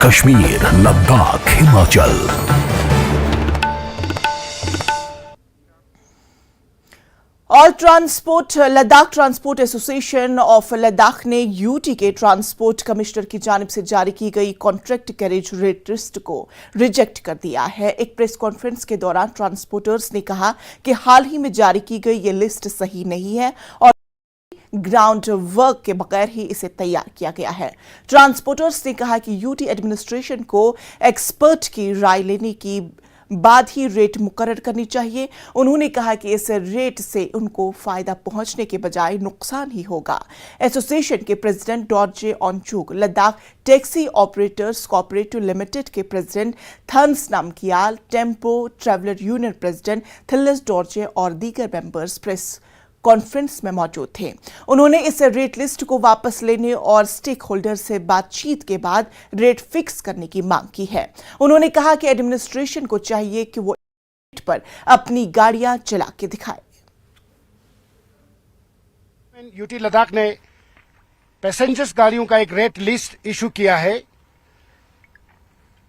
Kashmir, Ladakh, Himachal. All transport Ladakh transport association of Ladakh ने UT के transport commissioner की जानिब से जारी की गई कॉन्ट्रैक्ट कैरेज रेट लिस्ट को रिजेक्ट कर दिया है। एक प्रेस कॉन्फ्रेंस के दौरान ट्रांसपोर्टर्स ने कहा कि हाल ही में जारी की गई ये लिस्ट सही नहीं है और ग्राउंड वर्क के बगैर ही इसे तैयार किया गया है। ट्रांसपोर्टर्स ने कहा कि यूटी एडमिनिस्ट्रेशन को एक्सपर्ट की राय लेने की बाद ही रेट मुकर्रर करनी चाहिए। उन्होंने कहा कि इस रेट से उनको फायदा पहुंचने के बजाय नुकसान ही होगा। एसोसिएशन के president Dorje Onchuk, Ladakh taxi operators cooperative limited के president Thans Namgyal, tempo traveller union president Thinles Dorje और दीगर मेंबर्स प्रेस कॉन्फ्रेंस में मौजूद थे। उन्होंने इस रेट लिस्ट को वापस लेने और स्टेक होल्डर से बातचीत के बाद रेट फिक्स करने की मांग की है। उन्होंने कहा कि एडमिनिस्ट्रेशन को चाहिए कि वो रेट पर अपनी गाड़ियां चला के दिखाए। यूटी लद्दाख ने पैसेंजर्स गाड़ियों का एक रेट लिस्ट इशू किया है।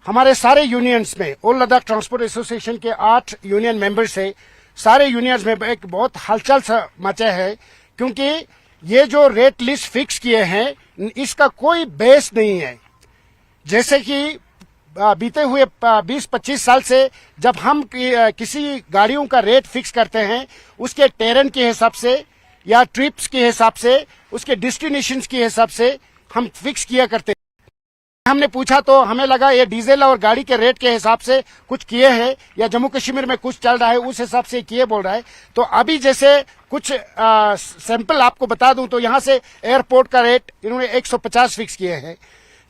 हमारे सारे यूनियंस में ऑल लद्दाख ट्रांसपोर्ट एसोसिएशन के 8 यूनियन मेंबर से सारे यूनियंस में एक बहुत हलचल सा मचा है, क्योंकि ये जो रेट लिस्ट फिक्स किए हैं इसका कोई बेस नहीं है। जैसे कि बीते हुए 20-25 साल से जब हम किसी गाड़ियों का रेट फिक्स करते हैं उसके टेरेन के हिसाब से या ट्रिप्स के हिसाब से, उसके डेस्टिनेशंस के हिसाब से हम फिक्स किया करते हैं। हमने पूछा तो हमें लगा ये डीजल और गाड़ी के रेट के हिसाब से कुछ किए हैं या जम्मू कश्मीर में कुछ चल रहा है उस हिसाब से किए बोल रहा है। तो अभी जैसे कुछ सैंपल आपको बता दूं तो यहाँ से एयरपोर्ट का रेट इन्होंने 150 फिक्स किए हैं।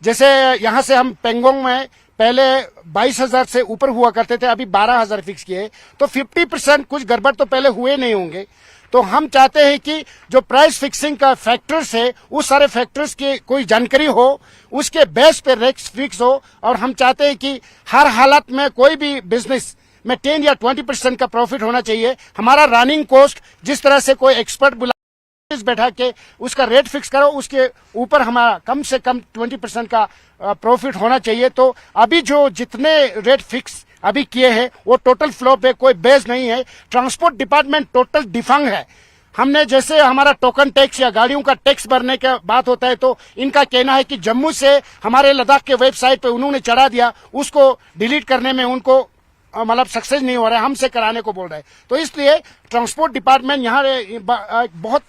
जैसे यहाँ से हम पेंगोंग में पहले 22,000 से ऊपर हुआ करते थे, अभी 12,000 फिक्स किए। तो 50% कुछ गड़बड़ तो पहले हुए नहीं होंगे। तो हम चाहते हैं कि जो प्राइस फिक्सिंग का फैक्टर्स है उस सारे फैक्टर्स की कोई जानकारी हो, उसके बेस पे रेट्स फिक्स हो। और हम चाहते हैं कि हर हालत में कोई भी बिजनेस में 10 या 20% का प्रॉफिट होना चाहिए। हमारा रनिंग कॉस्ट जिस तरह से कोई एक्सपर्ट बुला बैठा के उसका रेट फिक्स करो, उसके ऊपर हमारा कम से कम 20% का प्रॉफिट होना चाहिए। तो अभी जो जितने रेट फिक्स अभी किए हैं वो टोटल फ्लो पे कोई बेस नहीं है। ट्रांसपोर्ट डिपार्टमेंट टोटल डिफंग है। हमने जैसे हमारा टोकन टैक्स या गाड़ियों का टैक्स भरने का बात होता है तो इनका कहना है कि जम्मू से हमारे लद्दाख के वेबसाइट पे उन्होंने चढ़ा दिया, उसको डिलीट करने में उनको मतलब सक्सेस नहीं हो रहा है, हमसे कराने को बोल रहे हैं। तो इसलिए ट्रांसपोर्ट डिपार्टमेंट यहाँ बहुत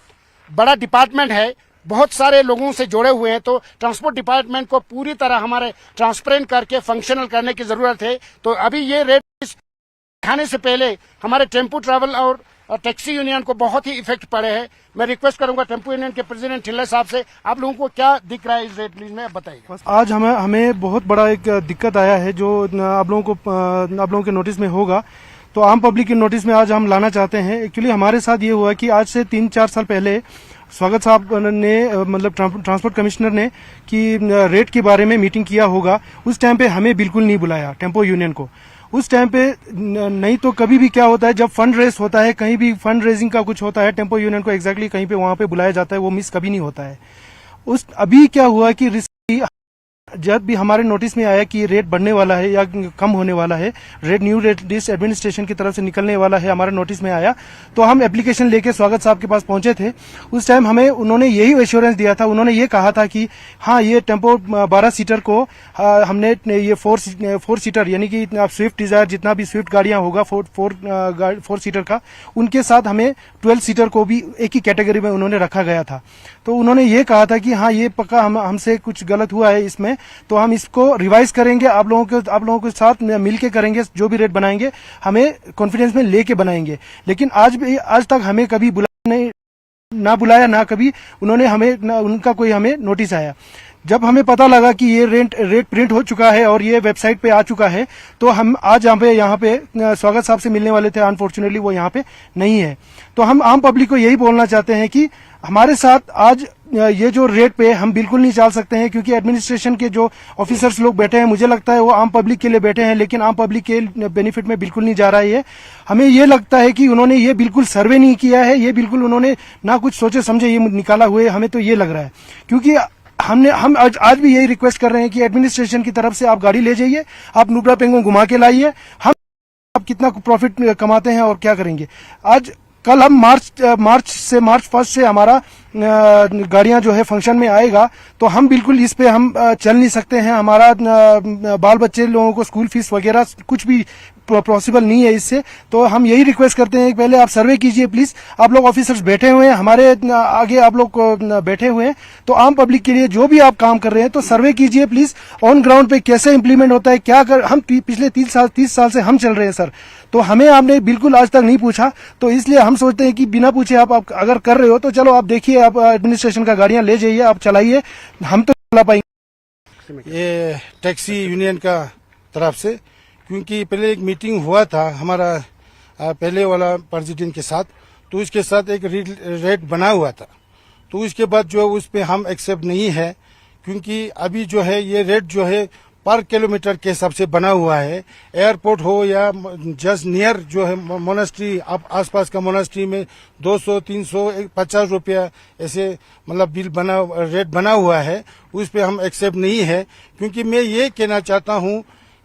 बड़ा डिपार्टमेंट है, बहुत सारे लोगों से जुड़े हुए हैं। तो ट्रांसपोर्ट डिपार्टमेंट को पूरी तरह हमारे ट्रांसपेरेंट करके फंक्शनल करने की जरूरत है। तो अभी ये रेट दिखाने से पहले हमारे टेम्पो ट्रैवल और टैक्सी यूनियन को बहुत ही इफेक्ट पड़े हैं। मैं रिक्वेस्ट करूंगा टेम्पो यूनियन के प्रेसिडेंट ठिल्ले साहब से, आप लोगों को क्या दिख रहा है इस रेट लिस्ट में, बताइए। आज हमें बहुत बड़ा एक दिक्कत आया है जो आप लोगों के नोटिस में होगा। तो आम पब्लिक के नोटिस में आज हम लाना चाहते हैं। एक्चुअली हमारे साथ ये हुआ कि आज से 3-4 साल पहले स्वागत साहब ने मतलब ट्रांसपोर्ट कमिश्नर ने कि रेट के बारे में मीटिंग किया होगा। उस टाइम पे हमें बिल्कुल नहीं बुलाया टेम्पो यूनियन को। उस टाइम पे नहीं तो कभी भी क्या होता है जब फंड रेस होता है, कहीं भी फंड रेजिंग का कुछ होता है, टेम्पो यूनियन को एग्जैक्टली कहीं पे वहां पे बुलाया जाता है, वो मिस कभी नहीं होता है। अभी क्या हुआ कि जब भी हमारे नोटिस में आया कि रेट बढ़ने वाला है या कम होने वाला है, न्यू रेट लिस्ट एडमिनिस्ट्रेशन की तरफ से निकलने वाला है, हमारे नोटिस में आया तो हम एप्लीकेशन लेके स्वागत साहब के पास पहुंचे थे। उस टाइम हमें उन्होंने यही एश्योरेंस दिया था, उन्होंने ये कहा था कि हाँ ये टेम्पो 12 सीटर को हमने ये 4 सीटर यानी कि स्विफ्ट डिजायर जितना भी स्विफ्ट गाड़ियां होगा 4 सीटर का, उनके साथ हमें 12 सीटर को भी एक ही कैटेगरी में उन्होंने रखा गया था। तो उन्होंने ये कहा था कि हाँ ये पक्का हमसे कुछ गलत हुआ है इसमें, तो हम इसको रिवाइज करेंगे, आप लोगों के साथ मिलके करेंगे, जो भी रेट बनाएंगे हमें कॉन्फिडेंस में लेके बनाएंगे। लेकिन आज तक हमें कभी ना बुलाया, ना कभी उन्होंने उनका कोई हमें नोटिस आया। जब हमें पता लगा कि ये रेट प्रिंट हो चुका है और ये वेबसाइट पे आ चुका है तो हम आज यहाँ पे स्वागत साहब से मिलने वाले थे, अनफॉर्चुनेटली वो यहाँ पे नहीं है। तो हम आम पब्लिक को यही बोलना चाहते हैं कि हमारे साथ आज ये जो रेट पे हम बिल्कुल नहीं चल सकते हैं, क्योंकि एडमिनिस्ट्रेशन के जो ऑफिसर्स लोग बैठे हैं मुझे लगता है वो आम पब्लिक के लिए बैठे हैं, लेकिन आम पब्लिक के बेनिफिट में बिल्कुल नहीं जा रहा है ये। हमें ये लगता है कि उन्होंने ये बिल्कुल सर्वे नहीं किया है, ये बिल्कुल उन्होंने ना कुछ सोचे समझे ये निकाला हुए, हमें तो ये लग रहा है। क्योंकि हम आज भी यही रिक्वेस्ट कर रहे हैं कि एडमिनिस्ट्रेशन की तरफ से आप गाड़ी ले जाइए, आप नुब्रा पेंगोंग घुमा के लाइए। हम आप कितना प्रॉफिट कमाते हैं और क्या करेंगे। आज कल हम मार्च 1 से हमारा गाड़ियां जो है फंक्शन में आएगा, तो हम बिल्कुल इस पे हम चल नहीं सकते हैं। हमारा बाल बच्चे लोगों को स्कूल फीस वगैरह कुछ भी पॉसिबल नहीं है इससे। तो हम यही रिक्वेस्ट करते हैं कि पहले आप सर्वे कीजिए प्लीज। आप लोग ऑफिसर्स बैठे हुए हैं, हमारे आगे आप लोग बैठे हुए हैं, तो आम पब्लिक के लिए जो भी आप काम कर रहे हैं तो सर्वे कीजिए प्लीज। ऑन ग्राउंड पे कैसे इंप्लीमेंट होता है, क्या कर, हम पिछले 30 साल से हम चल रहे हैं सर, तो हमें आपने बिल्कुल आज तक नहीं पूछा। तो इसलिए हम सोचते हैं कि बिना पूछे आप अगर कर रहे हो तो चलो आप देखिए, आप एडमिनिस्ट्रेशन का गाड़ियां ले जाइए, आप चलाइए, हम तो चला पाएंगे। ये टैक्सी यूनियन का तरफ से, क्योंकि पहले एक मीटिंग हुआ था हमारा पहले वाला प्रेसिडेंट के साथ, तो उसके साथ एक रेट बना हुआ था। तो उसके बाद जो उस पे हम एक्सेप्ट नहीं है, क्योंकि अभी जो है ये रेट जो है पर किलोमीटर के हिसाब से बना हुआ है। एयरपोर्ट हो या जस्ट नियर जो है मोनास्ट्री, आप आसपास का मोनास्ट्री में 200, 300, 50 रुपया ऐसे मतलब रेट बना हुआ है, उस पे हम एक्सेप्ट नहीं है। क्योंकि मैं ये कहना चाहता हूँ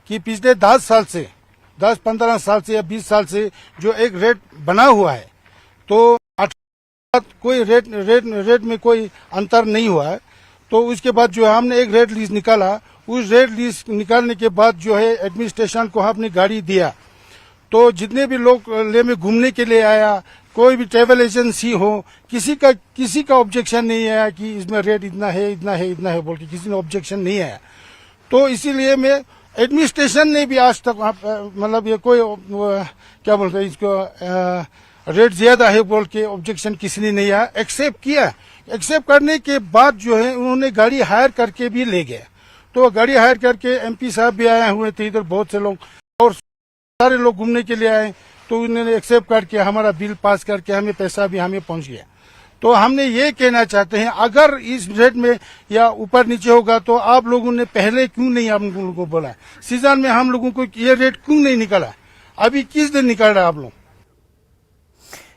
कि पिछले 10-15 साल से या 20 साल से जो एक रेट बना हुआ है, तो कोई रेट में कोई अंतर नहीं हुआ है। तो उसके बाद जो हमने एक रेट लीज निकाला, उस रेट लीज निकालने के बाद जो है एडमिनिस्ट्रेशन को हमने गाड़ी दिया, तो जितने भी लोग ले में घूमने के लिए आया, कोई भी ट्रेवल एजेंसी हो, किसी का ऑब्जेक्शन नहीं आया कि इसमें रेट इतना है बोल के किसी ने ऑब्जेक्शन नहीं आया। तो इसीलिए मैं एडमिनिस्ट्रेशन ने भी आज तक मतलब ये कोई क्या बोलते हैं इसको रेट ज्यादा है बोल के ऑब्जेक्शन किसी ने नहीं आया, एक्सेप्ट किया। एक्सेप्ट करने के बाद जो है उन्होंने गाड़ी हायर करके भी ले गए। तो गाड़ी हायर करके एमपी साहब भी आए हुए थे इधर, बहुत से लोग और सारे लोग घूमने के लिए आए, तो उन्होंने एक्सेप्ट करके हमारा बिल पास करके हमें पैसा भी हमें पहुंच गया। तो हमने ये कहना चाहते हैं, अगर इस रेट में या ऊपर नीचे होगा तो आप लोगों ने पहले क्यों नहीं हम लोगों को बोला, सीजन में हम लोगों को ये रेट क्यों नहीं निकाला, अभी किस दिन निकाल रहा है आप लोग।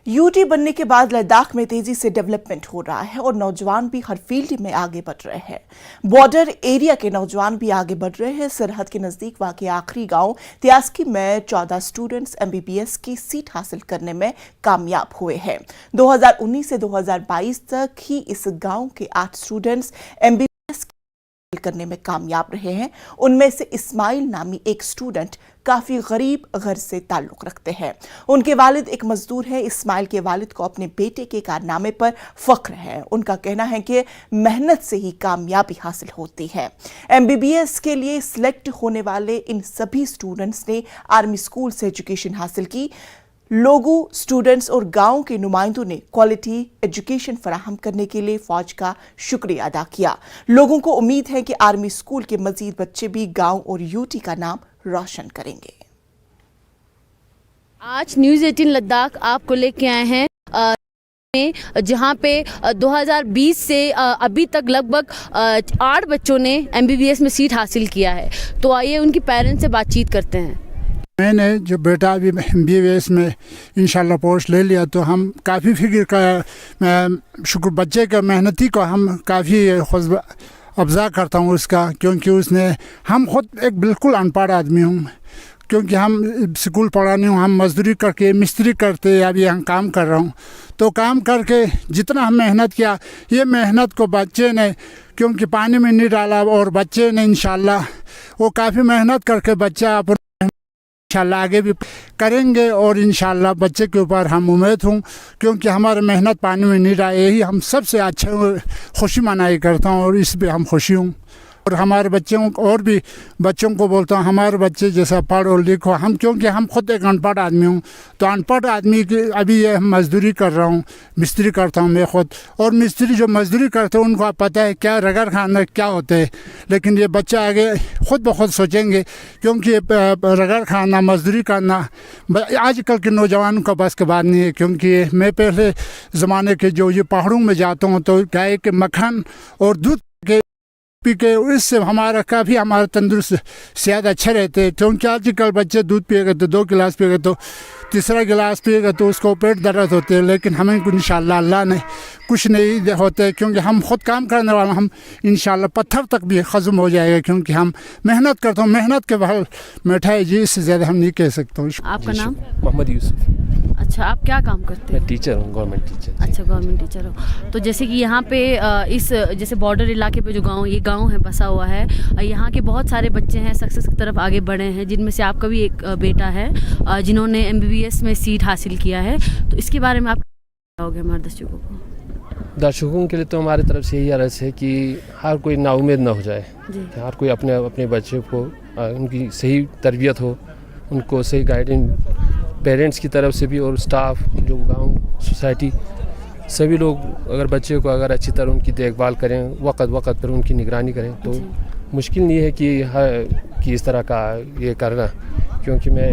यूटी बनने के बाद लद्दाख में तेजी से डेवलपमेंट हो रहा है और नौजवान भी हर फील्ड में आगे बढ़ रहे हैं। बॉर्डर एरिया के नौजवान भी आगे बढ़ रहे हैं। सरहद के नजदीक वाक़ आखिरी गांव त्यास्की में 14 स्टूडेंट्स एमबीबीएस की सीट हासिल करने में कामयाब हुए हैं। 2019 से 2022 तक ही इस गांव के 8 स्टूडेंट्स एमबीबीएस करने में कामयाब रहे हैं। उनमें से इस्माइल नामी एक स्टूडेंट काफी गरीब घर से ताल्लुक रखते हैं। उनके वालिद एक मजदूर हैं। इस्माइल के वालिद को अपने बेटे के कारनामे पर फख्र है। उनका कहना है कि मेहनत से ही कामयाबी हासिल होती है। एमबीबीएस के लिए सिलेक्ट होने वाले इन सभी स्टूडेंट्स ने आर्मी स्कूल से एजुकेशन हासिल की। लोगों, स्टूडेंट्स और गांव के नुमाइंदों ने क्वालिटी एजुकेशन फराहम करने के लिए फौज का शुक्रिया अदा किया। लोगों को उम्मीद है कि आर्मी स्कूल के मजीद बच्चे भी गांव और यूटी का नाम रोशन करेंगे। आज न्यूज़ 18 लद्दाख आपको लेके आए हैं जहां पे 2020 से अभी तक लगभग 8 बच्चों ने एमबीबीएस में सीट हासिल किया है। तो आइए उनकी पेरेंट्स से बातचीत करते हैं। मैंने जो बेटा अभी एमबीबीएस में इंशाल्लाह पोस्ट ले लिया, तो हम काफ़ी फिक्र का शुक्र बच्चे का मेहनती को हम काफ़ी अफ़ज़ा करता हूँ उसका, क्योंकि उसने हम खुद एक बिल्कुल अनपढ़ आदमी हूँ, क्योंकि हम स्कूल पढ़ा नहीं हूँ, हम मजदूरी करके मिस्त्री करते अभी हम काम कर रहा हूँ। तो काम करके जितना हम मेहनत किया, ये मेहनत को बच्चे ने क्योंकि पानी में नहीं डाला, और बच्चे ने इंशाल्लाह वो काफ़ी मेहनत करके बच्चा अपना इंशाल्लाह आगे भी करेंगे। और इंशाल्लाह बच्चे के ऊपर हम उम्मीद हूँ, क्योंकि हमारे मेहनत पानी में नहीं डाले, यही हम सबसे अच्छा खुशी मनाई करता हूँ और इस पर हम खुशी हूँ। और हमारे बच्चों और भी बच्चों को बोलता हूँ, हमारे बच्चे जैसा पढ़ो लिखो। हम क्योंकि हम खुद एक अनपढ़ आदमी हूँ, तो अनपढ़ आदमी की अभी ये मजदूरी कर रहा हूँ, मिस्त्री करता हूँ मैं खुद। और मिस्त्री जो मजदूरी करते हैं उनको पता है क्या रगड़ खाना क्या होता है, लेकिन ये बच्चे आगे खुद ब खुद सोचेंगे, क्योंकि रगड़ खाना मजदूरी करना आजकल के नौजवानों का बस के बात नहीं है। क्योंकि मैं पहले ज़माने के जो ये पहाड़ों में जाता हूँ, तो गाय के मक्खन और दूध पी के इससे हमारा तंदुरुस्त सेहत अच्छा रहते हैं। क्योंकि आजकल बच्चे दूध पिएगा तो 2 गिलास पिएगा तो तीसरा गिलास पिएगा तो उसको पेट दर्द होते हैं, लेकिन हमें इंशाल्लाह अल्लाह ने कुछ नहीं होते, क्योंकि हम खुद काम करने वाले, हम इंशाल्लाह पत्थर तक भी हजम हो जाएगा, क्योंकि हम मेहनत करते हैं। मेहनत के बाद मिठाई जी इससे ज़्यादा हम नहीं कह सकते। आपका नाम? मोहम्मद यूसुफ। अच्छा, आप क्या काम करते हैं? मैं टीचर हूँ, गवर्नमेंट टीचर। अच्छा, गवर्नमेंट टीचर हो। तो जैसे कि यहाँ पे इस जैसे बॉर्डर इलाके पे जो गांव, ये गांव है बसा हुआ है, यहाँ के बहुत सारे बच्चे हैं सक्सेस की तरफ आगे बढ़े हैं, जिनमें से आपका भी एक बेटा है जिन्होंने MBBS में सीट हासिल किया है। तो इसके बारे में आप क्या कहोगे हमारे दर्शकों को? दर्शकों के लिए तो हमारी तरफ से यही अर्ज़ है कि हर कोई नाउम्मीद ना हो जाए, हर कोई अपने अपने बच्चे को उनकी सही तरबियत हो, उनको सही गाइडेंस पेरेंट्स की तरफ से भी, और स्टाफ जो गांव सोसाइटी सभी लोग अगर बच्चे को अगर अच्छी तरह उनकी देखभाल करें, वक्त पर उनकी निगरानी करें, तो मुश्किल नहीं है कि इस तरह का ये करना। क्योंकि मैं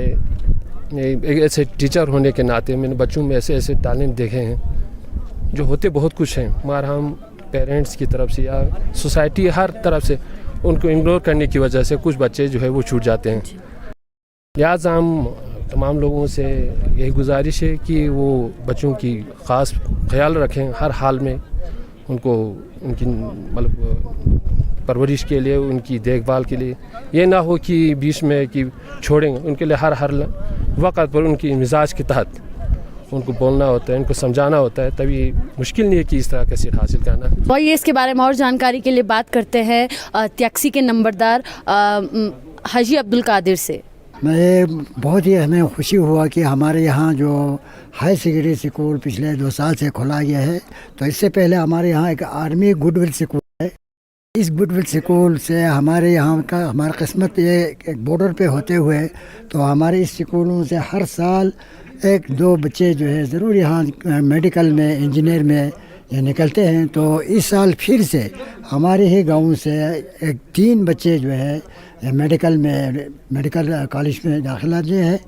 एक ऐसे टीचर होने के नाते मैंने बच्चों में ऐसे ऐसे टैलेंट देखे हैं जो होते बहुत कुछ हैं, मगर हम पेरेंट्स की तरफ से या सोसाइटी हर तरफ से उनको इग्नोर करने की वजह से कुछ बच्चे जो है वो छूट जाते हैं। लिहाजा हम तमाम लोगों से यही गुजारिश है कि वो बच्चों की ख़ास ख्याल रखें हर हाल में, उनको उनकी मतलब परवरिश के लिए, उनकी देखभाल के लिए। ये ना हो कि बीच में कि छोड़ेंगे, उनके लिए हर वक्त पर उनकी मिजाज के तहत उनको बोलना होता है, उनको समझाना होता है, तभी मुश्किल नहीं है कि इस तरह का सीट हासिल करना। और ये इसके बारे में और जानकारी के लिए बात करते हैं टैक्सी के नंबरदार हाजी अब्दुल कादिर से। मैं बहुत ही हमें खुशी हुआ कि हमारे यहाँ जो हाई सेकेंडरी स्कूल पिछले 2 साल से खोला गया है। तो इससे पहले हमारे यहाँ एक आर्मी गुडविल स्कूल है। इस गुडविल स्कूल से हमारे यहाँ का हमारा किस्मत ये एक बॉर्डर पे होते हुए, तो हमारे इस स्कूलों से हर साल 1-2 बच्चे जो है ज़रूर यहाँ मेडिकल में, इंजीनियर में ये निकलते हैं। तो इस साल फिर से हमारे ही गांव से 3 बच्चे जो है मेडिकल कॉलेज में दाखिला दिए हैं।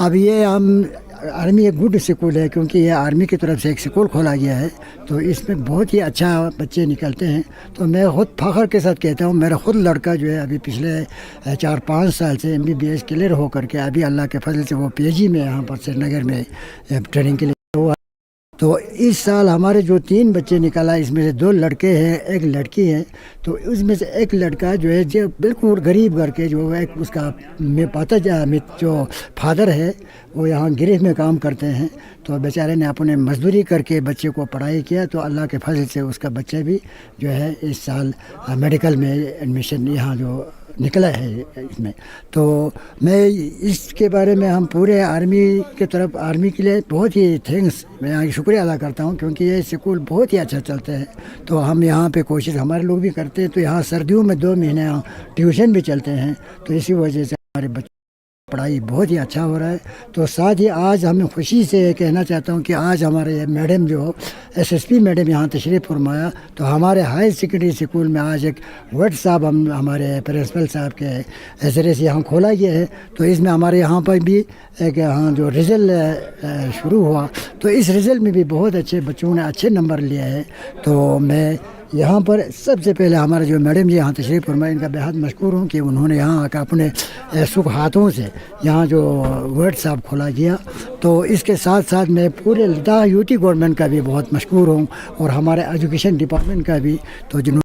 अब ये हम आर्मी एक गुड स्कूल है, क्योंकि ये आर्मी की तरफ से एक स्कूल खोला गया है, तो इसमें बहुत ही अच्छा बच्चे निकलते हैं। तो मैं खुद फख्र के साथ कहता हूँ, मेरा खुद लड़का जो है अभी पिछले 4-5 साल से MBBS क्लियर हो करके अभी अल्लाह के फजल से वो PG में यहाँ पर श्रीनगर में ट्रेनिंग के लिए हुआ। तो इस साल हमारे जो 3 बच्चे निकला, इसमें से 2 लड़के हैं, 1 लड़की है। तो उसमें से एक लड़का जो है जो बिल्कुल गरीब घर के जो है, उसका जो फादर है वो यहाँ गृह में काम करते हैं। तो बेचारे ने अपने मजदूरी करके बच्चे को पढ़ाई किया, तो अल्लाह के फजल से उसका बच्चा भी जो है इस साल मेडिकल में एडमिशन यहाँ जो निकला है इसमें। तो मैं इसके बारे में हम पूरे आर्मी के तरफ आर्मी के लिए बहुत ही थैंक्स, मैं यहाँ शुक्रिया अदा करता हूँ, क्योंकि ये स्कूल बहुत ही अच्छा चलता है। तो हम यहाँ पे कोशिश हमारे लोग भी करते हैं। तो यहाँ सर्दियों में 2 महीने यहाँ ट्यूशन भी चलते हैं, तो इसी वजह से हमारे बच्चे पढ़ाई बहुत ही अच्छा हो रहा है। तो साथ ही आज हमें खुशी से कहना चाहता हूँ कि आज हमारे मैडम जो SSP मैडम यहाँ तशरीफ़ फरमाया, तो हमारे हाई सेकेंडरी स्कूल में आज एक वर्ड साहब हम हमारे प्रिंसिपल साहब के ज़रिए से यहाँ खोला गया है। तो इसमें हमारे यहाँ पर भी एक यहाँ जो रिज़ल्ट शुरू हुआ, तो इस रिज़ल्ट में भी बहुत अच्छे बच्चों ने अच्छे नंबर लिए हैं। तो मैं यहाँ पर सबसे पहले हमारे जो मैडम जी यहाँ तशरीफ़ फरमाए, इनका बेहद मशकूर हूँ कि उन्होंने यहाँ आकर अपने सुख हाथों से यहाँ जो वर्ड साहब खोला गया। तो इसके साथ साथ मैं पूरे लद्दाख UT गवर्नमेंट का भी बहुत मशकूर हूँ, और हमारे एजुकेशन डिपार्टमेंट का भी, तो जिन्होंने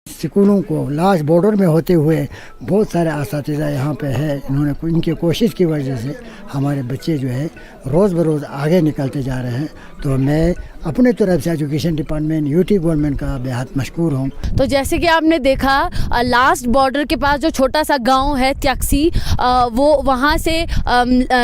स्कूलों को लास्ट बॉर्डर में होते हुए बहुत सारे असातिज़ा यहाँ पे है, इन्होंने इनकी कोशिश की वजह से हमारे बच्चे जो है रोज़ बरोज़ आगे निकलते जा रहे हैं। तो मैं अपने तरफ से एजुकेशन डिपार्टमेंट UT गवर्नमेंट का बेहद मशकूर हूँ। तो जैसे कि आपने देखा लास्ट बॉर्डर के पास जो छोटा सा गांव है टैक्सी, वो वहाँ से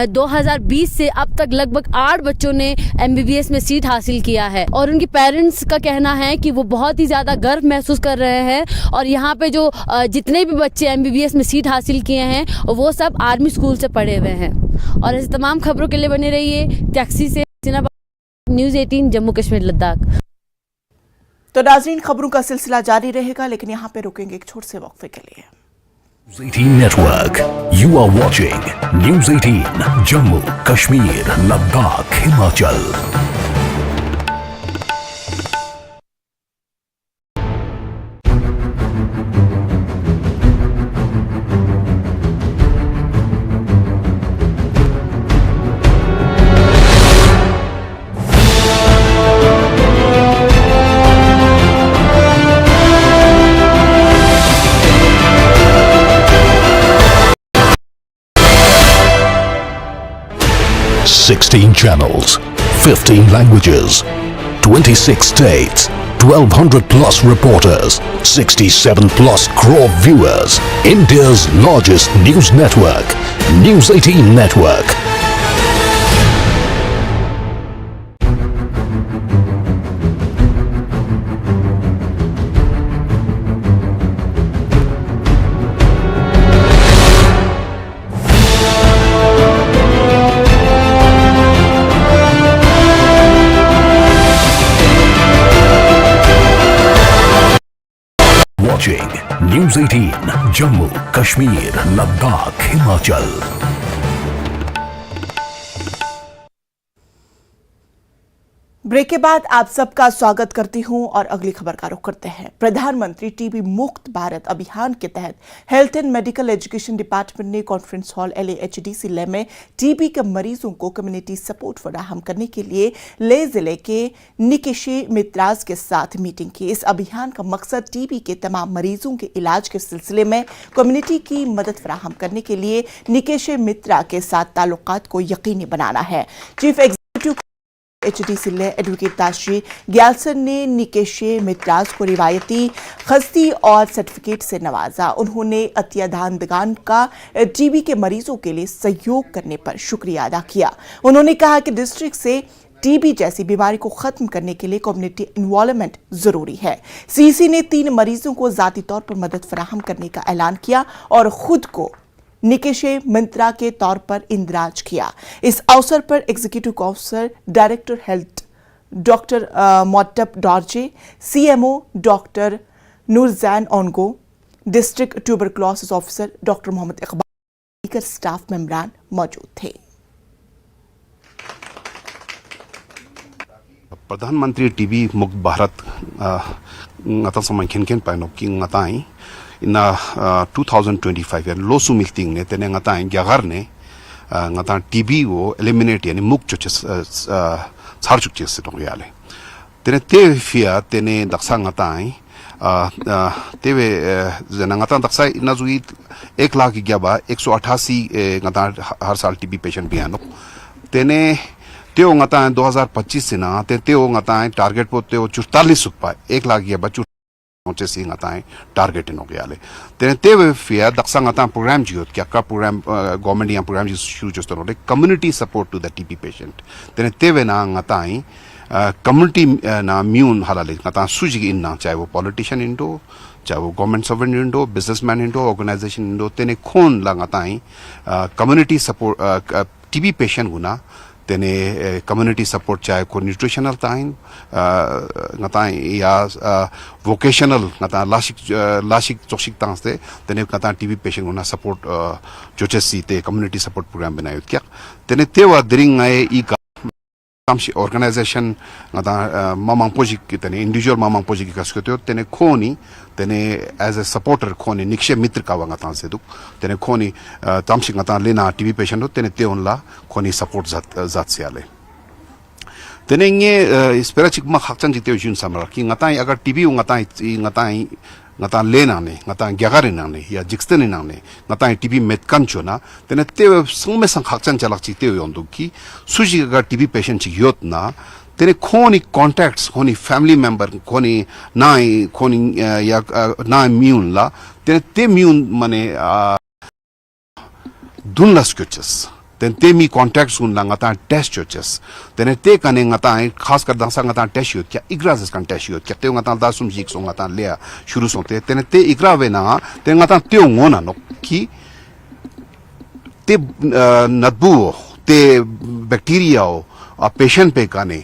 2020 से अब तक लगभग 8 बच्चों ने MBBS में सीट हासिल किया है, और उनके पेरेंट्स का कहना है कि वो बहुत ही ज़्यादा गर्व महसूस कर रहे हैं। और यहाँ पे जो जितने भी बच्चे MBBS में सीट हासिल किए हैं वो सब आर्मी स्कूल से पढ़े हुए हैं। और ऐसे तमाम खबरों के लिए बने रहिए टैक्सी से। न्यूज़ 18 जम्मू कश्मीर लद्दाख। तो नाज़रीन, खबरों का सिलसिला जारी रहेगा, लेकिन यहाँ पे रुकेंगे एक छोटे से वक्फे के लिए। News 18 Network. You are watching News 18 Jammu, Kashmir, Ladakh, Himachal. 16 channels, 15 languages, 26 states, 1200 plus reporters, 67 plus crore viewers. India's largest news network, News 18 Network. Watching News 18 Jammu, Kashmir, Ladakh, Himachal. Break के बाद आप सबका स्वागत करती हूं और अगली खबर का रुख करते हैं। प्रधानमंत्री टीबी मुक्त भारत अभियान के तहत health and medical education department ने कॉन्फ्रेंस हॉल LAHDC ले में टीबी के मरीजों को कम्युनिटी सपोर्ट फराहम करने के लिए ले जिले के निकेशे मित्राज के साथ मीटिंग की। इस अभियान का मकसद टीबी के तमाम मरीजों के इलाज के सिलसिले में कम्युनिटी की मदद फराहम करने के लिए निकेशे मित्रा के साथ ताल्लुकात को यकीनी बनाना है। चीफ एग्जीक्यूटिव HDC ले एडवोकेट ताशी ग्यालसन ने निकेशे मित्राज को रिवायती खस्ती और सर्टिफिकेट से नवाजा। उन्होंने अतियादान का टीबी के मरीजों के लिए सहयोग करने पर शुक्रिया अदा किया। उन्होंने कहा कि डिस्ट्रिक्ट से टीबी जैसी बीमारी को खत्म करने के लिए कम्युनिटी इन्वॉल्वमेंट जरूरी है। CC ने 3 मरीजों को जाती तौर पर मदद फराहम करने का ऐलान किया और खुद को निकेशे मित्रा के तौर पर इंदराज किया। इस अवसर पर executive officer director health doctor Motup Dorje, CMO doctor Noorjan Ongo, district tuberculosis officer doctor Mohammad Iqbal, दीगर स्टाफ मेंबरान मौजूद थे। प्रधानमंत्री टीबी मुक्त Bharat ngata samangkhen ken paino ki ngatai ina 2025 ya losu meeting ne tene ngatai gyagar ne ngata TB wo eliminate yani mukt choches charchuk ches to yale tene te fia tene daksa ngatai tewe jana ngata daksa ina zui 1 lakh gyaba 188 ngata har saal TB patient biano tene त्यो ngata 2025 से ना त्यो ngata target पो त्यो 44 सुपा 1 लाख या बच्चू पहुंचे सी ngata टारगेट नो गयाले तेने ते फिया दक्सा ngata प्रोग्राम जियो क्या का प्रोग्राम गवर्नमेंट या प्रोग्राम जी शुरू जस्तो नो community support to the TB patient तेने तेवे ना ngata कम्युनिटी ना म्यून हालाले ngata सुजी इन ना चाहे वो पॉलिटिशियन इंडो चाहे वो गवर्नमेंट सर्वेंट इंडो बिजनेसमैन इंडो ऑर्गेनाइजेशन इंडो तेने खोन ला ngata community support TB patient गुना तेने कम्युनिटी सपोर्ट चाहे को न्यूट्रिशनल टाइम ngata या वोकेशनल ngata लाशिक चोशिक तांसे तेने ngata टीबी पेशेंट गुना सपोर्ट जोचेसी ते कम्युनिटी सपोर्ट प्रोग्राम बनायो क्या तेने तेवा दरिंग आए ई कामशी ऑर्गेनाइजेशन ngata mamang पोजिक तेने इंडिविजुअल mamang पोजिक का स्कोतो तेने खोनी तेने एज ए सपोर्टर खोनी निक्षे मित्र का वांगा तांसे दुक तेने खोनी तामशी ngata लेना टीबी पेशेंट तेने ते उनला खोनी सपोर्ट जात से आले तेने ये स्पिरिचुअल मा खचन जिते जुन समरा कि ngata अगर टीबी ngata लेना ने ngata ग्यागारे ना ने या जिक्सते ना ने ngata टीबी मेतकन चोना तेने ते संग संग खचन चलक चिते योंदु की सुजी अगर टीबी पेशेंट ची योत ना तेरे खोनी कॉन्टैक्ट्स खोनी फैमिली मेंबर खोनी नाई खोनी या ना म्यून ला तेरे ते म्यून माने दुनलस कुचस तेरे ते मी कॉन्टैक्ट्स उन लांगा टेस्ट चोचस तेरे ते कने ngata खास कर दासा ngata टेस्ट यो क्या इग्रास कन टेस्ट यो क्या ते ngata दासुम जिक सो ngata ले शुरू सोते तेरे ते इग्रा वे ना तेरे ngata ते ngोना नो की ते नदबू ते बैक्टीरिया पेशेंट पे काने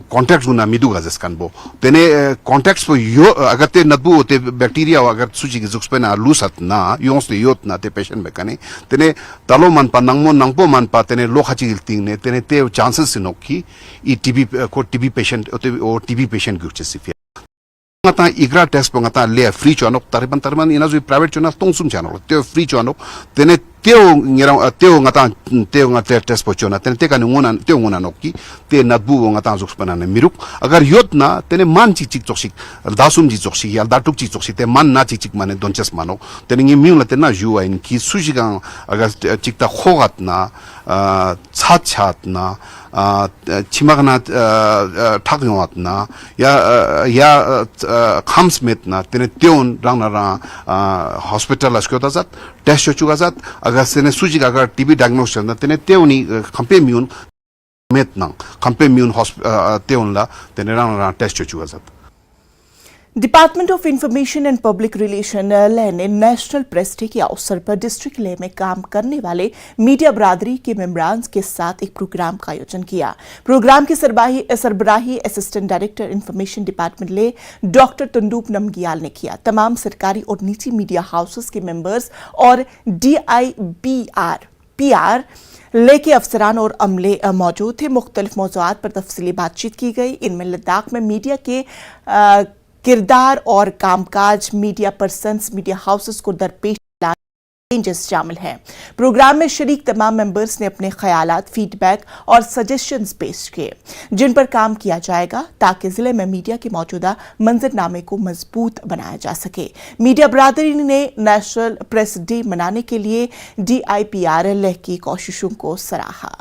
कॉन्टैक्ट्स गुना मिदुगा जसकन बो तेने कॉन्टैक्ट्स पर यो अगर ते नदबू ते बैक्टीरिया अगर सुजी के जुक्स पे ना लूसत ना योंस ते योत ना ते पेशेंट पे काने तेने तलो मन पा नंगपो मन पा तेने लोखाची गिल्तिंग ने तेने ते चांसेस नो की ई टीबी पेशेंट ओ टीबी पेशेंट गुचे सिफिया ngata igra test po ngata le free chono tarban ina zui private chona tongsum chano te free chono tene teo ngata test po chona tene te kan ngona nokki te nadbu ngata zuks panane miruk agar yot na tene man chi chik choksik dasum ji choksik ya datuk chi choksik te man na chik mane donches mano tene ngi miula tena juwa in ki sujigang agar chikta khogat na छात छात ना छिमागना ठाकयोत ना या खाम्स मेत ना तेने त्योन रंग ना hospital अस्कोता जात टेस्ट चुका जात अगर तेने सूची का अगर टीबी डायग्नोसिस ना तेने त्योनी खंपे म्यून मेत ना खंपे म्यून त्योन ला तेने रंग टेस्ट चुका जात department of information and public relation ने नेशनल प्रेस डे के अवसर पर डिस्ट्रिक्ट ले में काम करने वाले मीडिया बरादरी के मेंबरान के साथ एक प्रोग्राम का आयोजन किया। प्रोग्राम की सरबराही असिस्टेंट डायरेक्टर इंफॉर्मेशन डिपार्टमेंट ले डॉक्टर तंदूप नमगियाल ने किया। तमाम सरकारी और निजी मीडिया हाउसेस के मेंबर्स और DIBR लेके अफसरान और अमले मौजूद थे। मुख्तलिफ मौज़ूआत पर तफसीली बातचीत की गई। इनमें लद्दाख में मीडिया के किरदार और कामकाज, मीडिया पर्सन्स, मीडिया हाउसेस को दरपेश चैलेंजेस शामिल हैं। प्रोग्राम में शरीक तमाम मेंबर्स ने अपने ख्यालात, फीडबैक और सजेशंस पेश किए जिन पर काम किया जाएगा ताकि जिले में मीडिया के मौजूदा मंजरनामे को मजबूत बनाया जा सके। मीडिया बरादरी ने नेशनल प्रेस डे मनाने के लिए DIPRL की कोशिशों को सराहा।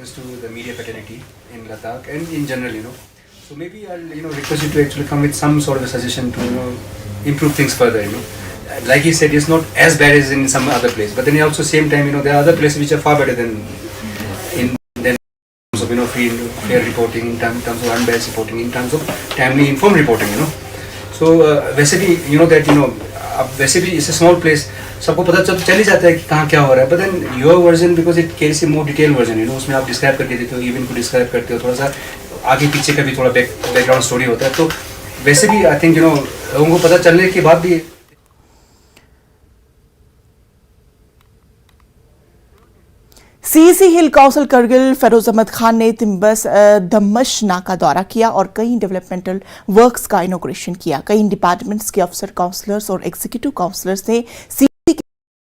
To the media fraternity in Ladakh and in general, so maybe I'll request you to actually come with some sort of a suggestion to improve things further. Like he said, it's not as bad as in some other place, but then also same time there are other places which are far better than in terms of fair reporting, in terms of unbiased reporting, in terms of timely informed reporting. So वैसे भी that अब वैसे भी it's a small place, सबको पता चल ही जाता है कि कहाँ क्या हो रहा है, but then your version because it carries a more detail version, उसमें आप डिस्क्राइब करके देते हो, इवेंट को डिस्क्राइब करते हो, थोड़ा सा आगे पीछे का भी थोड़ा बैकग्राउंड स्टोरी होता है। तो वैसे भी आई थिंक लोगों को पता चलने के बाद भी CEC hill council Kargil Feroz Ahmad Khan ने तिम्बस दमशना का दौरा किया और कई डेवलपमेंटल वर्क्स का इनॉग्रेशन किया। कई डिपार्टमेंट्स के अफसर, काउंसलर्स और एग्जीक्यूटिव काउंसलर्स ने CEC के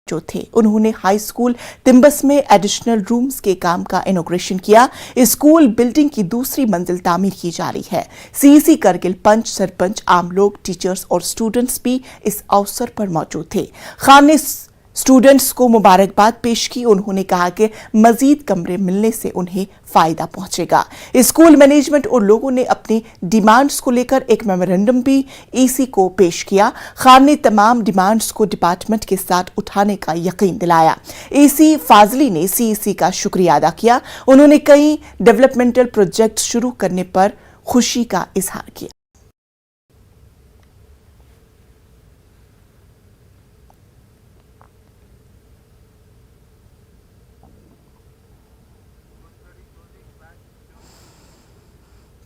जो थे उन्होंने हाई स्कूल तिम्बस में एडिशनल रूम्स के काम का इनॉग्रेशन किया। स्कूल बिल्डिंग की दूसरी मंजिल तामीर की जा रही है। CEC करगिल पंच, सरपंच, आम लोग, टीचर्स और स्टूडेंट्स भी इस अवसर पर मौजूद थे। खान ने स्टूडेंट्स को मुबारकबाद पेश की। उन्होंने कहा कि मजीद कमरे मिलने से उन्हें फायदा पहुंचेगा। स्कूल मैनेजमेंट और लोगों ने अपनी डिमांड्स को लेकर एक मेमोरेंडम भी EC को पेश किया। खान ने तमाम डिमांड्स को डिपार्टमेंट के साथ उठाने का यकीन दिलाया। EC फाजली ने CEC का शुक्रिया अदा किया। उन्होंने कई डेवलपमेंटल प्रोजेक्ट शुरू करने पर खुशी का इजहार किया।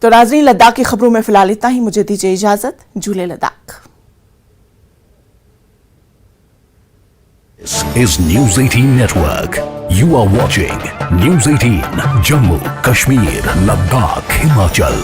तो नाज़रीन, लद्दाख की खबरों में फिलहाल इतना ही। मुझे दीजिए इजाजत। झूले Ladakh. This is News 18 Network. You are watching News 18 Jammu, Kashmir, Ladakh, Himachal.